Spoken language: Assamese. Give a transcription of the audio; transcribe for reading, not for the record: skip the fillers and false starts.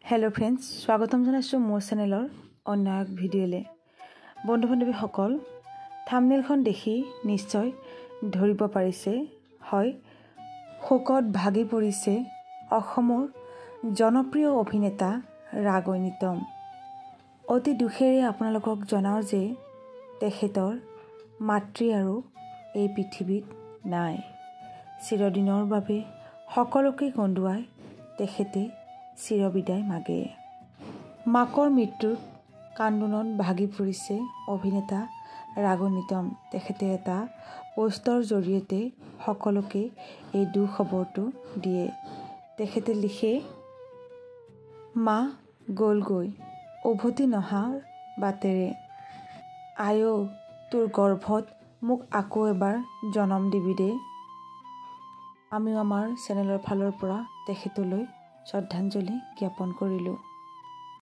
हेलो फ्रेंड्स स्वागतम জানাইছো মোৰ চেনেলৰ অন্য এক ভিডিঅ'লে বন্ধু বান্ধৱীসকল থাম্বনেইলখন দেখি নিশ্চয় ধৰিব পাৰিছে হয় শোকত ভাগি পৰিছে অসমৰ জনপ্ৰিয় অভিনেতা ৰাঘৱ নিতম অতি দুখেৰে আপোনালোকক জনাও যে তেখেতৰ মাতৃ আৰু এই পৃথিৱীত নাই চিৰদিনৰ বাবে সকলোকে কন্দুৱাই তেখেতে চিৰবিদায় মাগে মাকৰ মৃত্যুত কান্দোনত ভাগি পৰিছে অভিনেতা ৰাঘৱ নিতম তেখেতে এটা পোষ্টৰ জৰিয়তে সকলোকে এই দুখ খবৰটো দিয়ে তেখেতে লিখে মা গলগৈ উভতি নহাৰ বাটেৰে আয়ো তোৰ গৰ্ভত মোক আকৌ এবাৰ জনম দিবি দে আমি আমাৰ চেনেলৰ ফালৰ পৰা তেখেতলৈ শ্ৰদ্ধাঞ্জলি জ্ঞাপন কৰিলোঁ।